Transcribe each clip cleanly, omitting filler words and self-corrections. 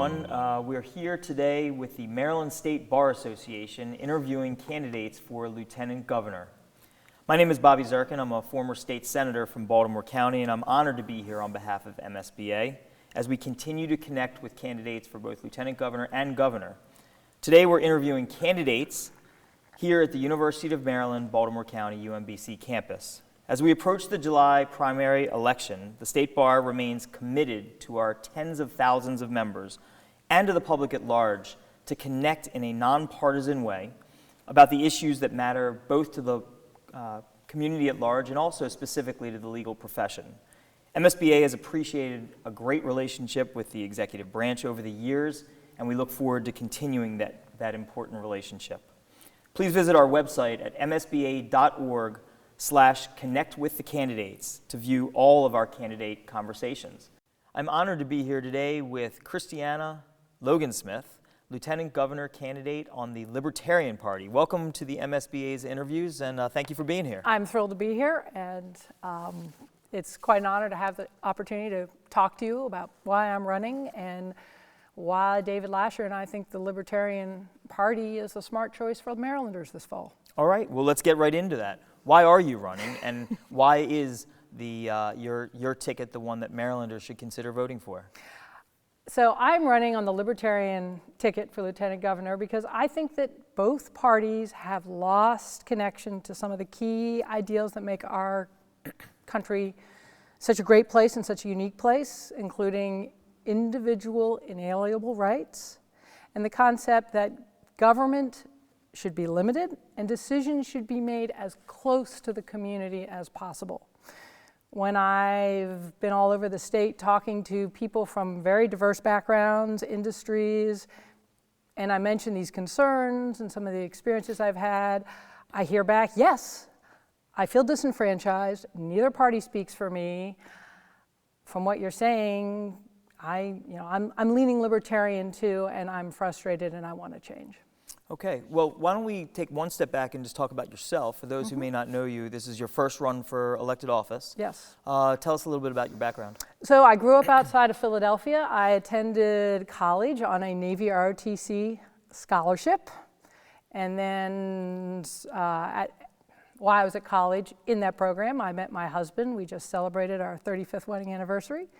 everyone. We're here today with the Maryland State Bar Association interviewing candidates for Lieutenant Governor. My name is Bobby Zirkin. I'm a former state senator from Baltimore County, and I'm honored to be here on behalf of MSBA as we continue to connect with candidates for both Lieutenant Governor and Governor. Today we're interviewing candidates here at the University of Maryland, Baltimore County, UMBC campus. As we approach the July primary election, the State Bar remains committed to our tens of thousands of members and to the public at large to connect in a nonpartisan way about the issues that matter both to the community at large and also specifically to the legal profession. MSBA has appreciated a great relationship with the executive branch over the years, and we look forward to continuing that important relationship. Please visit our website at msba.org/connect with the candidates to view all of our candidate conversations. I'm honored to be here today with Christiana Logansmith, Lieutenant Governor candidate on the Libertarian Party. Welcome to the MSBA's interviews, and thank you for being here. I'm thrilled to be here, and it's quite an honor to have the opportunity to talk to you about why I'm running and why David Lasher and I think the Libertarian Party is a smart choice for Marylanders this fall. All right, well, let's get right into that. Why are you running, and why is your ticket the one that Marylanders should consider voting for? So I'm running on the Libertarian ticket for Lieutenant Governor because I think that both parties have lost connection to some of the key ideals that make our country such a great place and such a unique place, including individual inalienable rights and the concept that government should be limited and decisions should be made as close to the community as possible. When I've been all over the state talking to people from very diverse backgrounds, industries, and I mention these concerns and some of the experiences I've had, I hear back, yes, I feel disenfranchised, neither party speaks for me. From what you're saying, I'm leaning libertarian too, and I'm frustrated and I want to change. Okay, well, why don't we take one step back and just talk about yourself. For those who may not know you, this is your first run for elected office. Yes. Tell us a little bit about your background. So I grew up outside of Philadelphia. I attended college on a Navy ROTC scholarship. And then while I was at college in that program, I met my husband. We just celebrated our 35th wedding anniversary.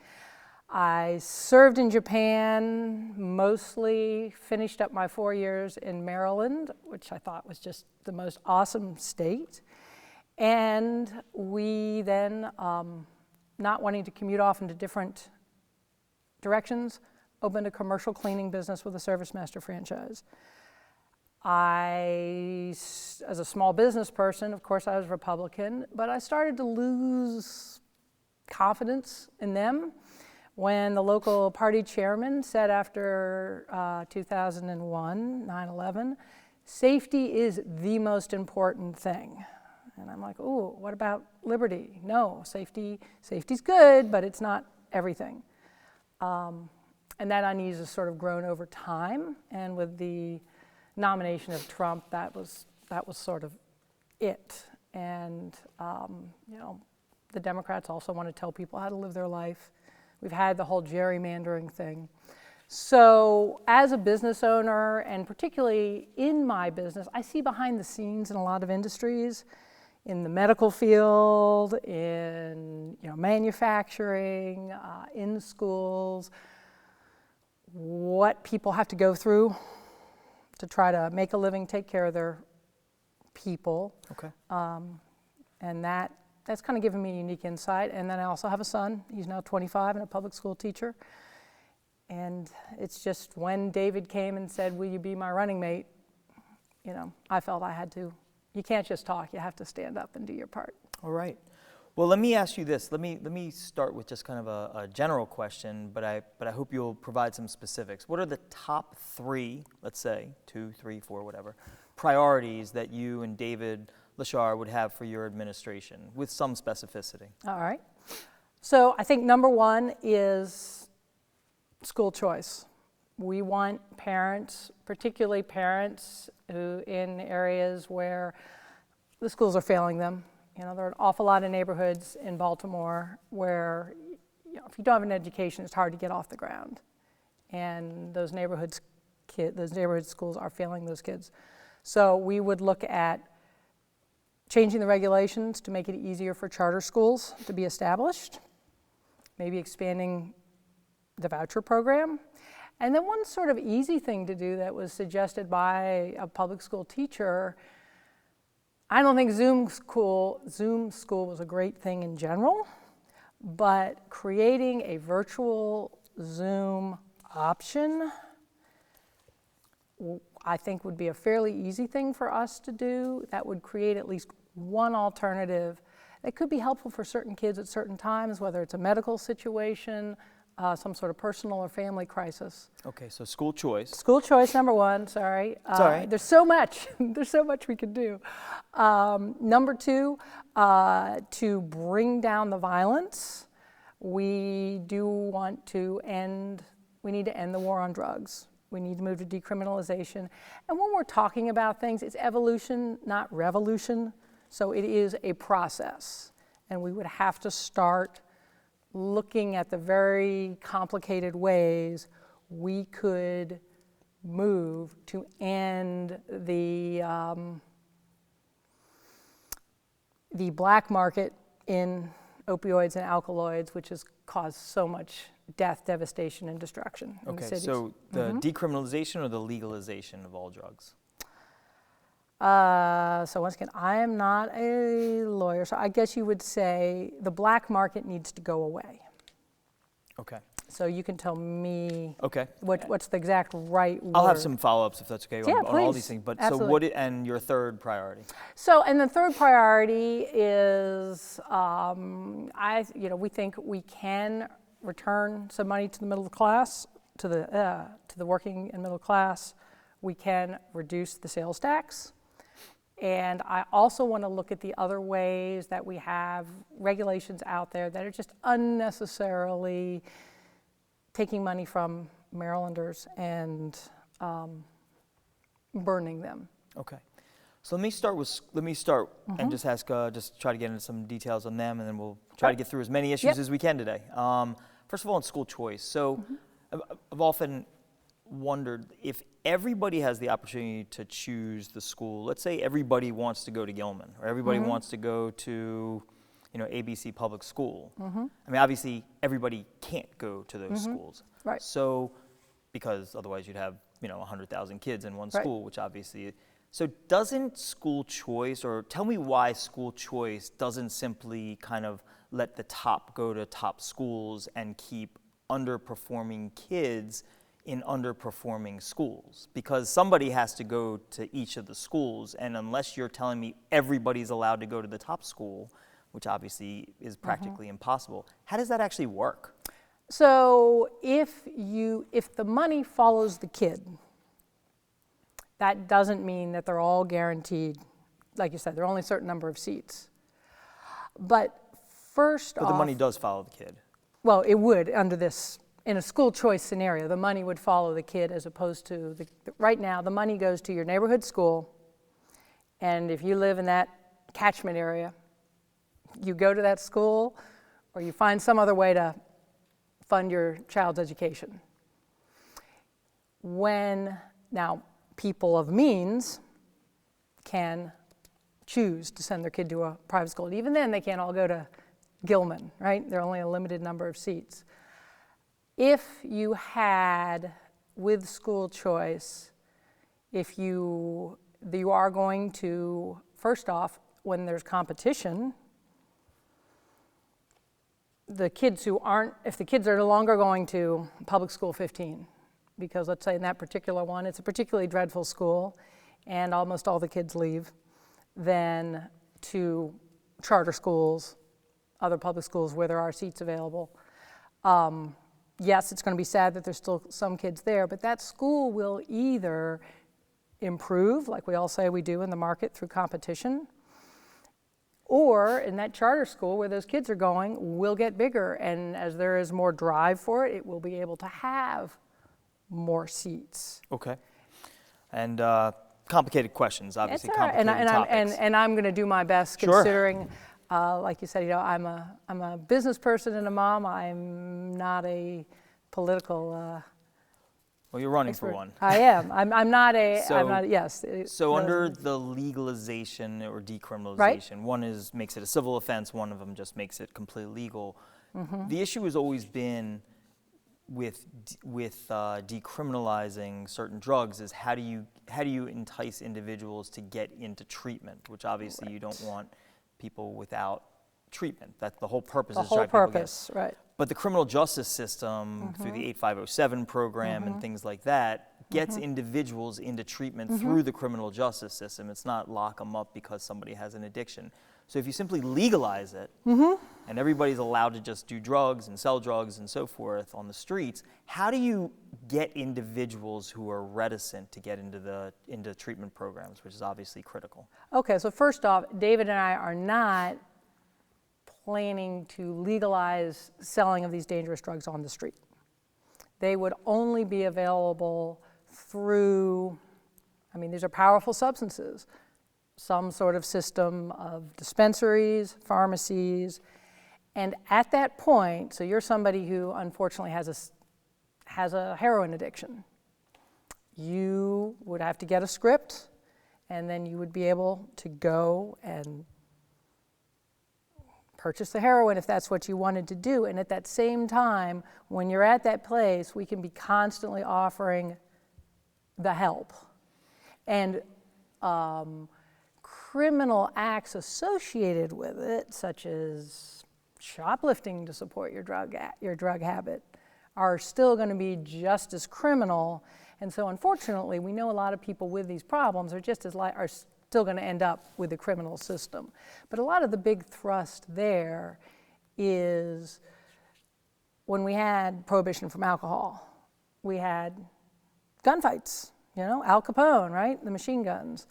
I served in Japan, mostly finished up my 4 years in Maryland, which I thought was just the most awesome state. And we then, not wanting to commute off into different directions, opened a commercial cleaning business with a ServiceMaster franchise. As a small business person, of course I was Republican, but I started to lose confidence in them when the local party chairman said after 2001, 9/11, safety is the most important thing. And I'm like, ooh, what about liberty? No, safety's good, but it's not everything. And that unease has sort of grown over time, and with the nomination of Trump, that was sort of it. And the Democrats also want to tell people how to live their life. We've had the whole gerrymandering thing. So as a business owner, and particularly in my business, I see behind the scenes in a lot of industries, in the medical field, in manufacturing, in schools, what people have to go through to try to make a living, take care of their people. Okay. And that's kind of given me a unique insight. And then I also have a son. He's now 25 and a public school teacher. And it's just when David came and said, will you be my running mate? I felt I had to. You can't just talk. You have to stand up and do your part. All right. Well, let me ask you this. Let me start with just kind of a general question, but I hope you'll provide some specifics. What are the top 3, let's say, 2, 3, 4, whatever, priorities that you and David Lasher would have for your administration, with some specificity? All right. So I think number 1 is school choice. We want parents, particularly parents who in areas where the schools are failing them. There are an awful lot of neighborhoods in Baltimore where if you don't have an education, it's hard to get off the ground. and those neighborhood schools are failing those kids. So we would look at changing the regulations to make it easier for charter schools to be established, maybe expanding the voucher program. And then one sort of easy thing to do that was suggested by a public school teacher, I don't think Zoom school was a great thing in general, but creating a virtual Zoom option, I think would be a fairly easy thing for us to do. That would create at least one alternative that could be helpful for certain kids at certain times, whether it's a medical situation, some sort of personal or family crisis. Okay, so school choice. School choice, number one, sorry. It's all right. There's so much, there's so much we could do. Number two, to bring down the violence, we need to end the war on drugs. We need to move to decriminalization. And when we're talking about things, it's evolution, not revolution. So it is a process. And we would have to start looking at the very complicated ways we could move to end the black market in opioids and alkaloids, which has caused so much death, devastation, and destruction in the cities. So the decriminalization or the legalization of all drugs? So once again, I am not a lawyer, so I guess you would say the black market needs to go away. Okay. So you can tell me Okay. what's the exact right word. I'll have some follow-ups if that's okay on all please. these things. But Absolutely. And your third priority? So, and the third priority is, we think we can return some money to the middle class, to the working and middle class. We can reduce the sales tax. And I also want to look at the other ways that we have regulations out there that are just unnecessarily taking money from Marylanders and burning them. Okay. So let me start and just ask, just try to get into some details on them, and then we'll try to get through as many issues as we can today. First of all, on school choice. So I've often wondered if everybody has the opportunity to choose the school. Let's say everybody wants to go to Gilman, or everybody wants to go to, ABC Public School. I mean, obviously, everybody can't go to those schools. Right. So, because otherwise you'd have, 100,000 kids in one school, which obviously. So doesn't school choice, or tell me why school choice doesn't simply kind of let the top go to top schools and keep underperforming kids in underperforming schools? Because somebody has to go to each of the schools, and unless you're telling me everybody's allowed to go to the top school, which obviously is practically impossible, how does that actually work? So if the money follows the kid, that doesn't mean that they're all guaranteed. Like you said, there are only a certain number of seats. But first off, But the money does follow the kid. Well, it would under this. In a school choice scenario, the money would follow the kid as opposed to right now, the money goes to your neighborhood school. And if you live in that catchment area, you go to that school or you find some other way to fund your child's education. Now, people of means can choose to send their kid to a private school. And even then, they can't all go to Gilman, right? There are only a limited number of seats. If you had, with school choice, if you are going to, first off, when there's competition, if the kids are no longer going to public school 15, because let's say in that particular one, it's a particularly dreadful school, and almost all the kids leave, then to charter schools, other public schools where there are seats available. Yes, it's going to be sad that there's still some kids there, but that school will either improve, like we all say we do in the market through competition, or in that charter school where those kids are going, will get bigger, and as there is more drive for it, it will be able to have more seats. Okay. And complicated questions, obviously. It's all right. Complicated topics. And I'm going to do my best, considering, like you said, I'm a business person and a mom. I'm not a political Well, you're running for one. I am. I'm not a. So- I'm not. Yes. So under the legalization or decriminalization, Right. one makes it a civil offense, one of them just makes it completely legal. The issue has always been with decriminalizing certain drugs is how do you entice individuals to get into treatment, which obviously you don't want people without treatment. That's the whole purpose. The is whole drive people purpose, right? But the criminal justice system, through the 8507 program and things like that, gets individuals into treatment through the criminal justice system. It's not lock them up because somebody has an addiction. So if you simply legalize it, and everybody's allowed to just do drugs and sell drugs and so forth on the streets, how do you get individuals who are reticent to get into treatment programs, which is obviously critical? Okay, so first off, David and I are not planning to legalize selling of these dangerous drugs on the street. They would only be available through, these are powerful substances, some sort of system of dispensaries, pharmacies, and at that point, so you're somebody who unfortunately has a heroin addiction. You would have to get a script, and then you would be able to go and purchase the heroin if that's what you wanted to do. And at that same time, when you're at that place, we can be constantly offering the help. And criminal acts associated with it, such as shoplifting to support your drug habit, are still going to be just as criminal. And so unfortunately, we know a lot of people with these problems are still going to end up with the criminal system. But a lot of the big thrust there is when we had prohibition from alcohol, we had gunfights, Al Capone, right? The machine guns.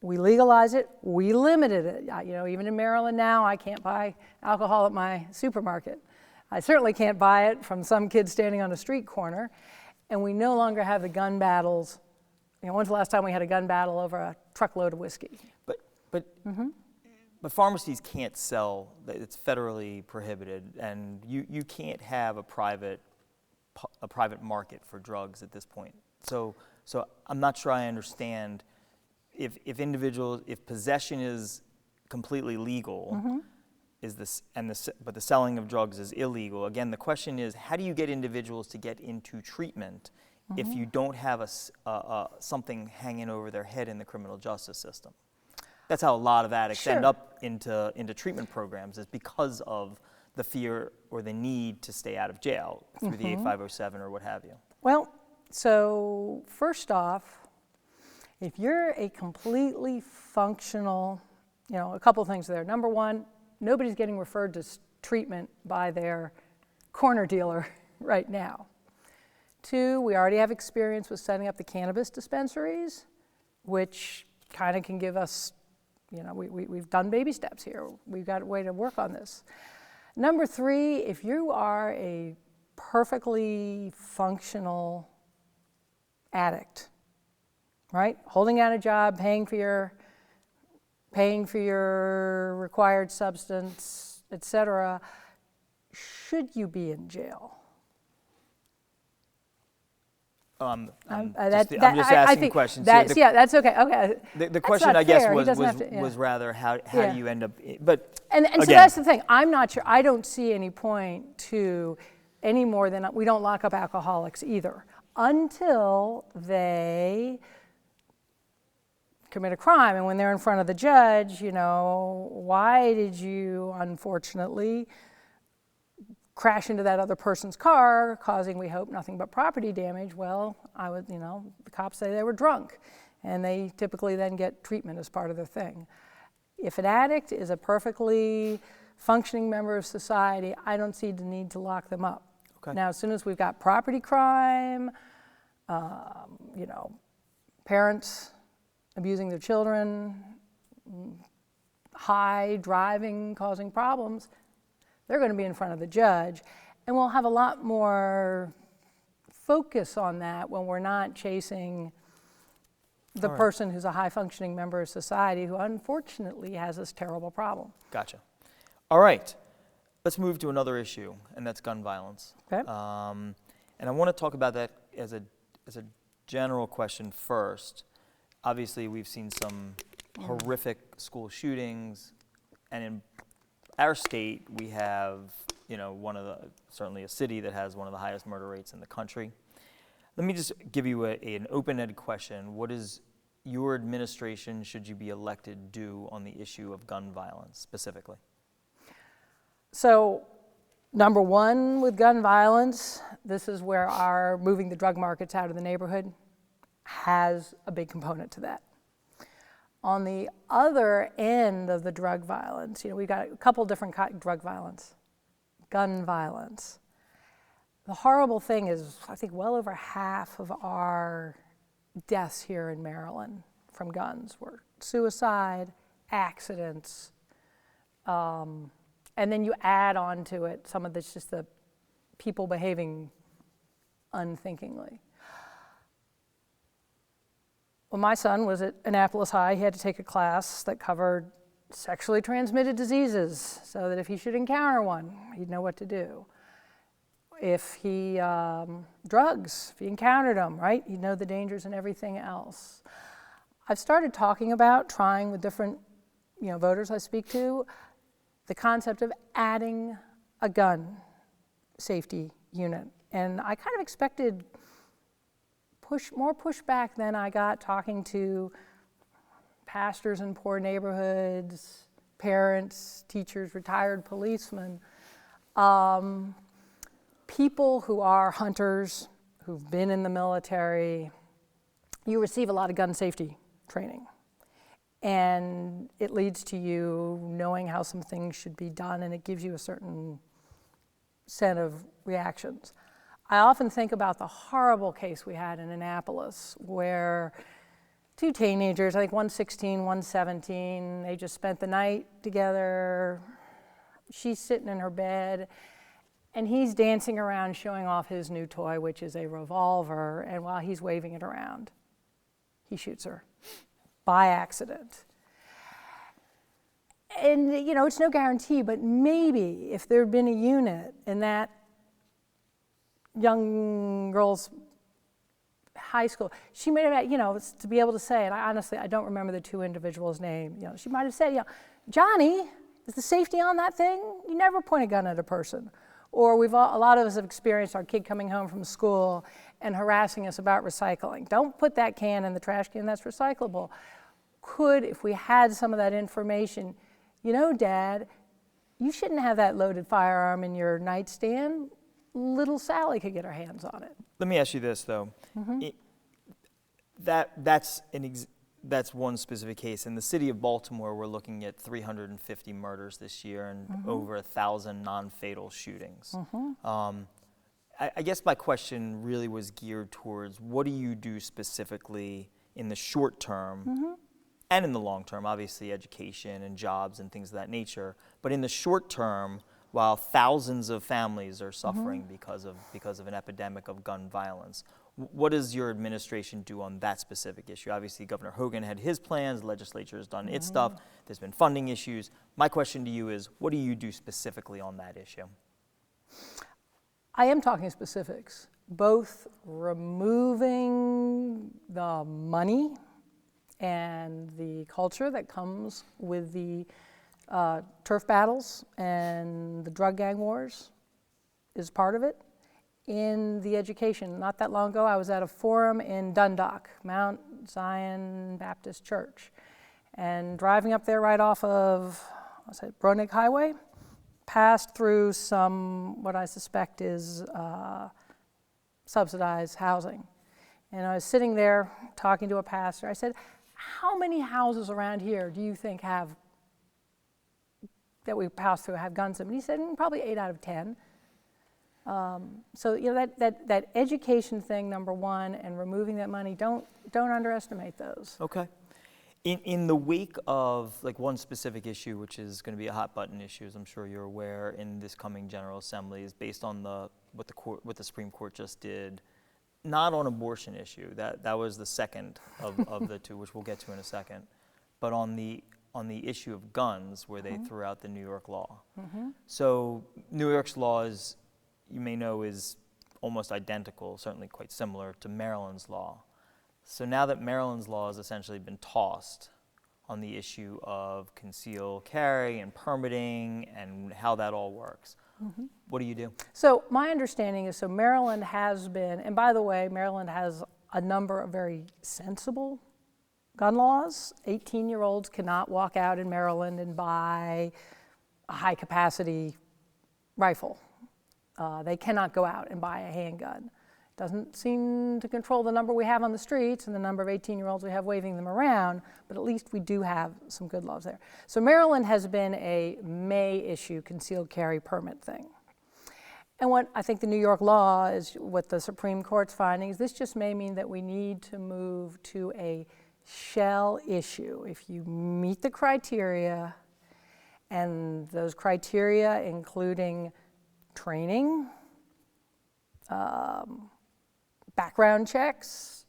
We legalized it, we limited it. Even in Maryland now, I can't buy alcohol at my supermarket. I certainly can't buy it from some kid standing on a street corner. And we no longer have the gun battles. When's the last time we had a gun battle over a truckload of whiskey? But pharmacies can't sell, it's federally prohibited, and you can't have a private market for drugs at this point. So I'm not sure I understand if possession is completely legal, but the selling of drugs is illegal. Again, the question is, how do you get individuals to get into treatment if you don't have something hanging over their head in the criminal justice system? That's how a lot of addicts end up into treatment programs, is because of the fear or the need to stay out of jail through the 8507 or what have you. Well, so first off, if you're a completely functional, a couple of things there. Number one, nobody's getting referred to treatment by their corner dealer right now. Two, we already have experience with setting up the cannabis dispensaries, which kind of can give us, we've done baby steps here. We've got a way to work on this. Number three, if you are a perfectly functional addict, right? Holding down a job, paying for your required substance, etc., should you be in jail? I'm just asking questions. That's okay. Okay. The question, I guess, was rather how do you end up? But and so that's the thing. I'm not sure. I don't see any point to any more than we don't lock up alcoholics either until they commit a crime. And when they're in front of the judge, why did you unfortunately crash into that other person's car, causing, we hope, nothing but property damage? Well, the cops say they were drunk, and they typically then get treatment as part of their thing. If an addict is a perfectly functioning member of society, I don't see the need to lock them up. Okay. Now, as soon as we've got property crime, parents abusing their children, high driving causing problems, they're going to be in front of the judge, and we'll have a lot more focus on that when we're not chasing the person who's a high-functioning member of society who unfortunately has this terrible problem. Gotcha. All right, let's move to another issue, and that's gun violence. Okay. And I want to talk about that as as a general question first, obviously we've seen some horrific school shootings, and in our state we have, certainly a city that has one of the highest murder rates in the country. Let me just give you an open-ended question. What is your administration, should you be elected, do on the issue of gun violence specifically? So, number one, with gun violence, this is where our moving the drug markets out of the neighborhood has a big component to that. On the other end of the drug violence, we've got a couple different kinds of drug violence, gun violence. The horrible thing is, I think well over half of our deaths here in Maryland from guns were suicide, accidents, and then you add on to it some of this, just the people behaving unthinkingly. When my son was at Annapolis High, he had to take a class that covered sexually transmitted diseases so that if he should encounter one, he'd know what to do. If he, drugs, if he encountered them, right, he'd know the dangers and everything else. I've started talking about trying with different, voters I speak to, the concept of adding a gun safety unit. And I kind of expected more pushback than I got talking to pastors in poor neighborhoods, parents, teachers, retired policemen, people who are hunters, who've been in the military. You receive a lot of gun safety training, and it leads to you knowing how some things should be done, and it gives you a certain set of reactions. I often think about the horrible case we had in Annapolis where two teenagers, I think one's 16, one's 17, they just spent the night together. She's sitting in her bed, and he's dancing around showing off his new toy, which is a revolver, and while he's waving it around, he shoots her by accident. And, it's no guarantee, but maybe if there had been a unit in that young girl's high school, she may have had, to be able to say, and I don't remember the two individuals' name, she might have said, Johnny, is the safety on that thing? You never point a gun at a person. Or a lot of us have experienced our kid coming home from school and harassing us about recycling. Don't put that can in the trash can, that's recyclable. If we had some of that information, Dad, you shouldn't have that loaded firearm in your nightstand. Little Sally could get her hands on it. Let me ask you this, though. Mm-hmm. That's one specific case. In the city of Baltimore, we're looking at 350 murders this year and mm-hmm. over 1,000 non-fatal shootings. Mm-hmm. I guess my question really was geared towards what do you do specifically in the short term mm-hmm. and in the long term, obviously education and jobs and things of that nature, but in the short term, while thousands of families are suffering mm-hmm. because of an epidemic of gun violence. What does your administration do on that specific issue? Obviously, Governor Hogan had his plans, the legislature has done its stuff, there's been funding issues. My question to you is, what do you do specifically on that issue? I am talking specifics, both removing the money and the culture that comes with the turf battles and the drug gang wars is part of it. In the education, not that long ago, I was at a forum in Dundalk, Mount Zion Baptist Church, and driving up there right off of, Bronig Highway, passed through some, what I suspect is subsidized housing. And I was sitting there talking to a pastor. I said, how many houses around here do you think that we pass through have guns in them? And he said, probably 8 out of 10. So that education thing, number one, and removing that money, don't underestimate those. Okay. In the wake of one specific issue, which is going to be a hot button issue, as I'm sure you're aware, in this coming General Assembly, is based on what the Supreme Court just did, not on abortion issue. That was the second of the two, which we'll get to in a second, but on the issue of guns, where they threw out the New York law. Mm-hmm. So New York's law is, you may know, is almost identical, certainly quite similar to Maryland's law. So now that Maryland's law has essentially been tossed on the issue of concealed carry and permitting and how that all works, what do you do? So my understanding is, so Maryland has been, and by the way, Maryland has a number of very sensible gun laws. 18-year-olds cannot walk out in Maryland and buy a high-capacity rifle. They cannot go out and buy a handgun. Doesn't seem to control the number we have on the streets and the number of 18-year-olds we have waving them around, but at least we do have some good laws there. So Maryland has been a may issue concealed carry permit thing. And what I think the New York law is, what the Supreme Court's findings, this just may mean that we need to move to a shall issue. If you meet the criteria, and those criteria including training, background checks,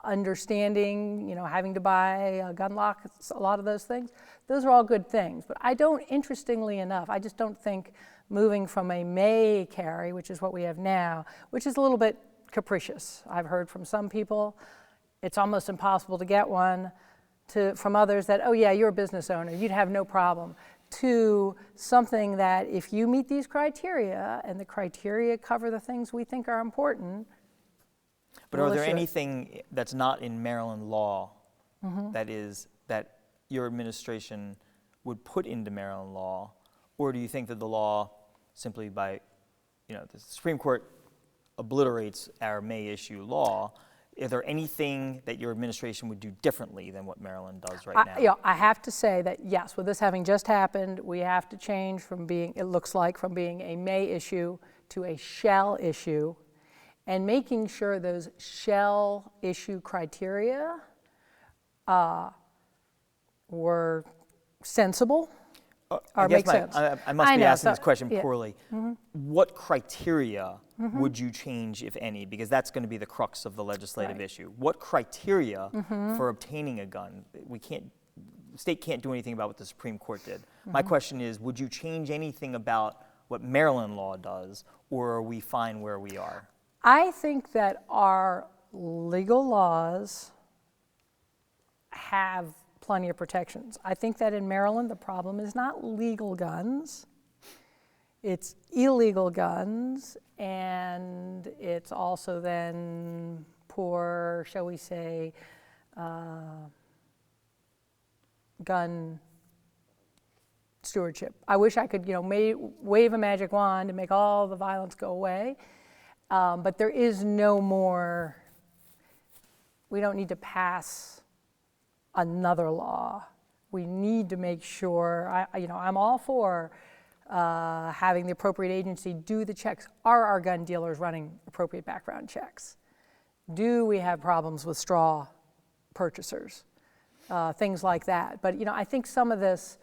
understanding, having to buy a gun lock, a lot of those things, those are all good things. But I don't, interestingly enough, I just don't think moving from a may carry, which is what we have now, which is a little bit capricious. I've heard from some people, it's almost impossible to get one, from others that, oh yeah, you're a business owner, you'd have no problem, to something that if you meet these criteria and the criteria cover the things we think are important. But are there anything that's not in Maryland law that your administration would put into Maryland law, or do you think that the law simply by, the Supreme Court obliterates our may issue law? Is there anything that your administration would do differently than what Maryland does right now? I have to say that yes, with this having just happened, we have to change from being, it looks like, from being a may issue to a shall issue, and making sure those shall issue criteria were sensible. I must be asking this question poorly. What criteria would you change, if any? Because that's going to be the crux of the legislative issue. What criteria for obtaining a gun? The state can't do anything about what the Supreme Court did. My question is, would you change anything about what Maryland law does, or are we fine where we are? I think that our legal laws have plenty of protections. I think that in Maryland, the problem is not legal guns, it's illegal guns, and it's also then poor, shall we say, gun stewardship. I wish I could, wave a magic wand and make all the violence go away, but there is no more, we don't need to pass another law. We need to make sure, I'm all for having the appropriate agency do the checks. Are our gun dealers running appropriate background checks? Do we have problems with straw purchasers? Things like that. But I think some of this,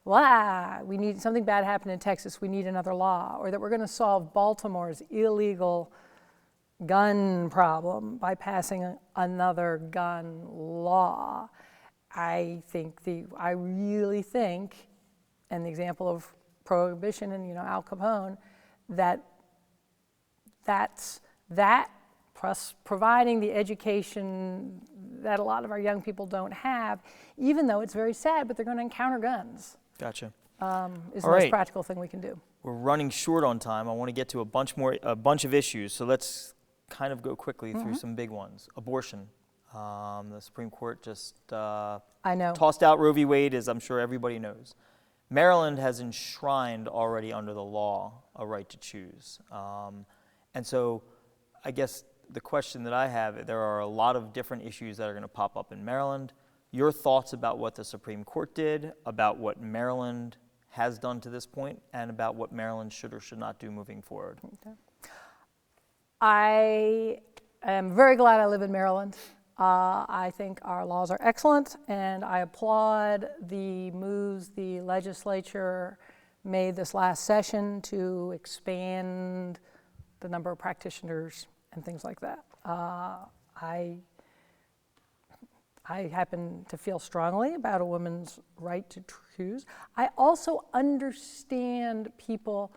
we need something bad happened in Texas, we need another law, or that we're going to solve Baltimore's illegal gun problem by passing another gun law. I really think, and the example of Prohibition and Al Capone, that's plus providing the education that a lot of our young people don't have, even though it's very sad, but they're going to encounter guns. Gotcha. Is the most practical thing we can do. We're running short on time. I want to get to a bunch of issues, so let's kind of go quickly through some big ones. Abortion. The Supreme Court just tossed out Roe v. Wade, as I'm sure everybody knows. Maryland has enshrined already under the law a right to choose. And so I guess the question that I have, there are a lot of different issues that are going to pop up in Maryland. Your thoughts about what the Supreme Court did, about what Maryland has done to this point, and about what Maryland should or should not do moving forward. Okay. I am very glad I live in Maryland. I think our laws are excellent, and I applaud the moves the legislature made this last session to expand the number of practitioners and things like that. I happen to feel strongly about a woman's right to choose. I also understand people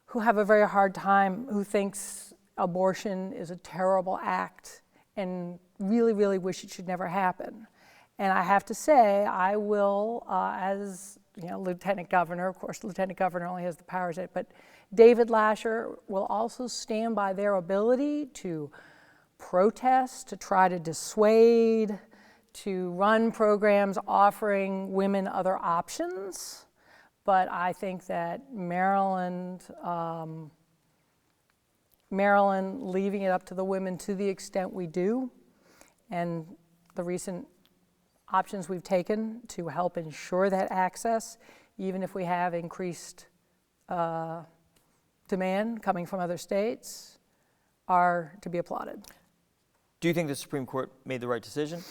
who have a very hard time, who thinks abortion is a terrible act and really, really wish it should never happen. And I have to say, I will, as Lieutenant Governor, of course, Lieutenant Governor only has the powers, but David Lasher will also stand by their ability to protest, to try to dissuade, to run programs offering women other options. But I think that Maryland leaving it up to the women to the extent we do, and the recent options we've taken to help ensure that access, even if we have increased demand coming from other states, are to be applauded. Do you think the Supreme Court made the right decision?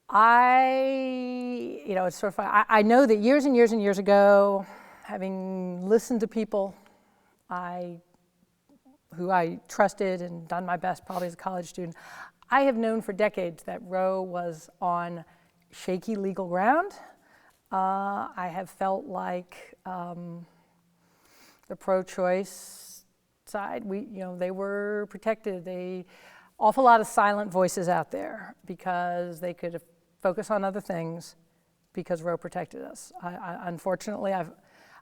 It's sort of funny. I know that years and years and years ago, having listened to people who I trusted and done my best probably as a college student, I have known for decades that Roe was on shaky legal ground. I have felt like the pro-choice side, they were protected. Awful lot of silent voices out there because they could focus on other things because Roe protected us. Unfortunately,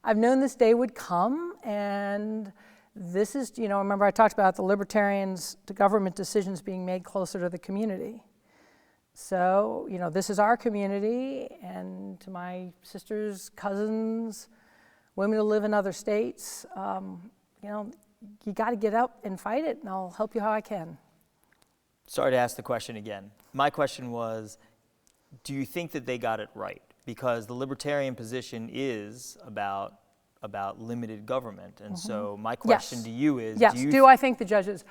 I've known this day would come, and this is, remember I talked about the Libertarians to government decisions being made closer to the community. So, this is our community, and to my sisters, cousins, women who live in other states, you got to get up and fight it, and I'll help you how I can. Sorry to ask the question again. My question was, do you think that they got it right? Because the libertarian position is about limited government. And so my question to you is, do I think the judges,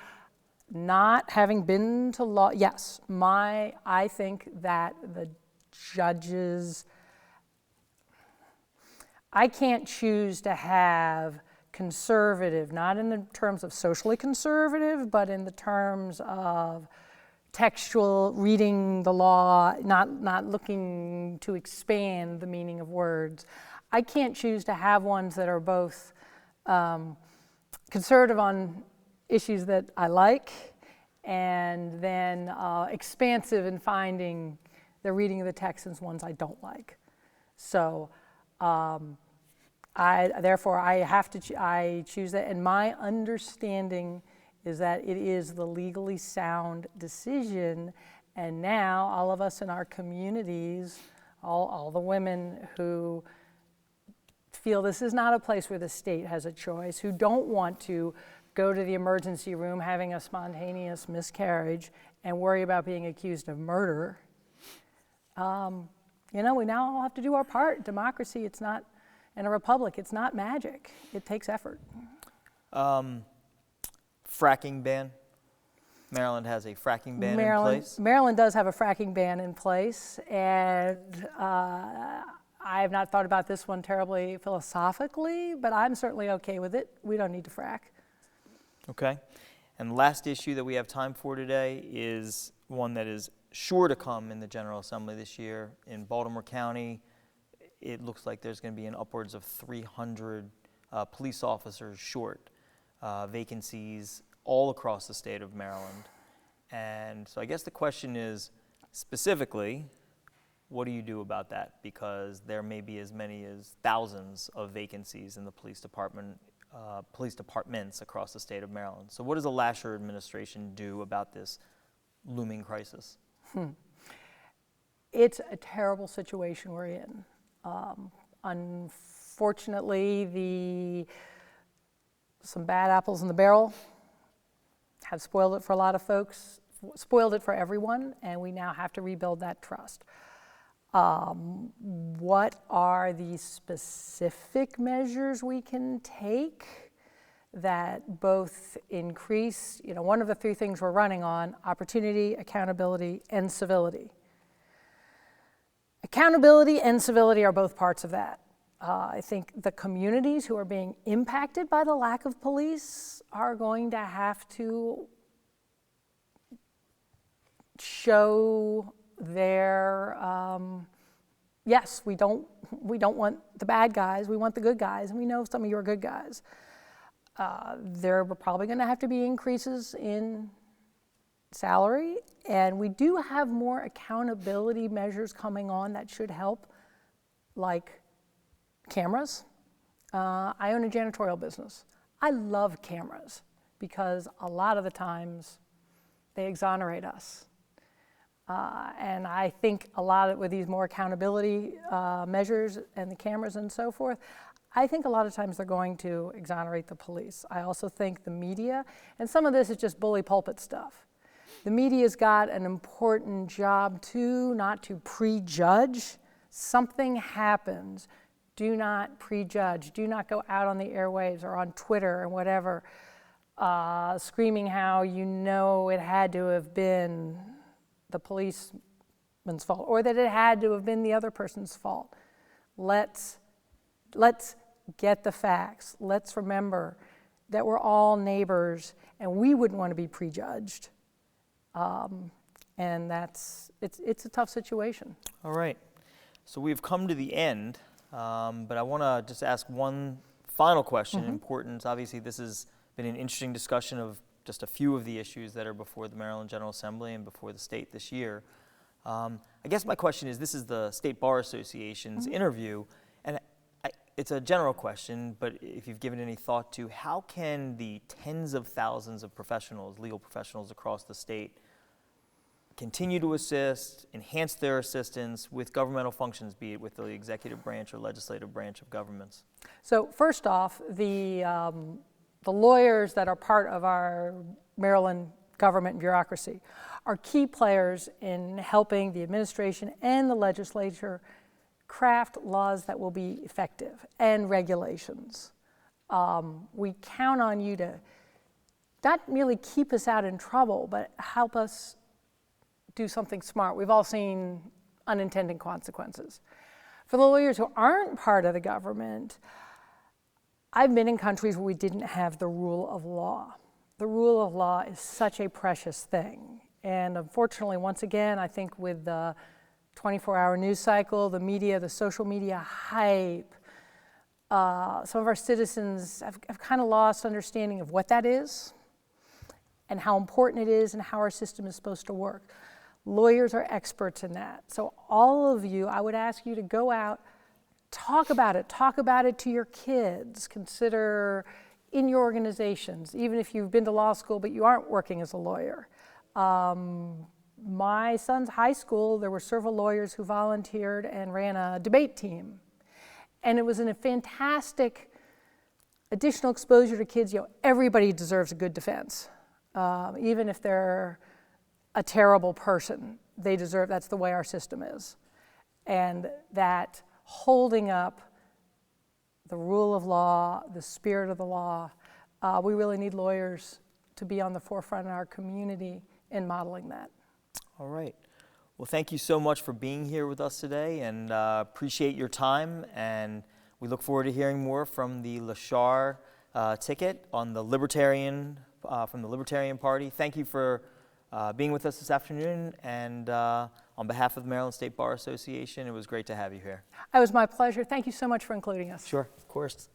not having been to law, yes, I think that the judges, I can't choose to have conservative, not in the terms of socially conservative, but in the terms of textual, reading the law, not looking to expand the meaning of words. I can't choose to have ones that are both conservative on issues that I like, and then expansive in finding the reading of the text as ones I don't like. So therefore I choose that, and my understanding is that it is the legally sound decision, and now all of us in our communities, all the women who feel this is not a place where the state has a choice, who don't want to go to the emergency room having a spontaneous miscarriage and worry about being accused of murder, we now all have to do our part. Democracy, it's not, in a republic, it's not magic. It takes effort. Fracking ban. Maryland has a fracking ban in place. Maryland does have a fracking ban in place, and I have not thought about this one terribly philosophically, but I'm certainly okay with it. We don't need to frack. Okay. And the last issue that we have time for today is one that is sure to come in the General Assembly this year. In Baltimore County, it looks like there's going to be an upwards of 300 police officers short. Vacancies all across the state of Maryland. And so I guess the question is, specifically, what do you do about that? Because there may be as many as thousands of vacancies in the police departments across the state of Maryland. So what does the Lasher administration do about this looming crisis? It's a terrible situation we're in. Unfortunately, some bad apples in the barrel have spoiled it for a lot of folks, spoiled it for everyone, and we now have to rebuild that trust. What are the specific measures we can take that both increase, one of the three things we're running on: opportunity, accountability, and civility. Accountability and civility are both parts of that. I think the communities who are being impacted by the lack of police are going to have to show their, yes, we don't want the bad guys, we want the good guys, and we know some of you are good guys. There are probably going to have to be increases in salary, and we do have more accountability measures coming on that should help, like cameras. I own a janitorial business. I love cameras because a lot of the times they exonerate us. And I think a lot of, with these more accountability measures and the cameras and so forth, I think a lot of times they're going to exonerate the police. I also think the media, and some of this is just bully pulpit stuff. The media's got an important job too, not to prejudge. Something happens, do not prejudge. Do not go out on the airwaves or on Twitter or whatever, screaming how you know it had to have been the policeman's fault, or that it had to have been the other person's fault. Let's get the facts. Let's remember that we're all neighbors and we wouldn't want to be prejudged. And it's a tough situation. All right. So we've come to the end, but I want to just ask one final question. Important. Obviously, this has been an interesting discussion of just a few of the issues that are before the Maryland General Assembly and before the state this year. I guess my question is, this is the State Bar Association's interview, and it's a general question, but if you've given any thought to how can the tens of thousands of professionals, legal professionals across the state, continue to assist, enhance their assistance with governmental functions, be it with the executive branch or legislative branch of governments? So first off, the lawyers that are part of our Maryland government bureaucracy are key players in helping the administration and the legislature craft laws that will be effective and regulations. We count on you to not merely keep us out in trouble, but help us do something smart. We've all seen unintended consequences. For the lawyers who aren't part of the government, I've been in countries where we didn't have the rule of law. The rule of law is such a precious thing. And unfortunately, once again, I think with the 24-hour news cycle, the media, the social media hype, some of our citizens have kind of lost understanding of what that is and how important it is and how our system is supposed to work. Lawyers are experts in that. So all of you, I would ask you to go out, talk about it to your kids, consider in your organizations, even if you've been to law school but you aren't working as a lawyer. My son's high school, there were several lawyers who volunteered and ran a debate team. And it was a fantastic additional exposure to kids. You know, everybody deserves a good defense. Even if they're a terrible person, they deserve, that's the way our system is. And that holding up the rule of law, the spirit of the law, we really need lawyers to be on the forefront in our community in modeling that. All right. Well, thank you so much for being here with us today, and appreciate your time. And we look forward to hearing more from the Lashar ticket on the Libertarian, from the Libertarian Party. Thank you for being with us this afternoon. And on behalf of the Maryland State Bar Association, it was great to have you here. It was my pleasure. Thank you so much for including us. Sure, of course.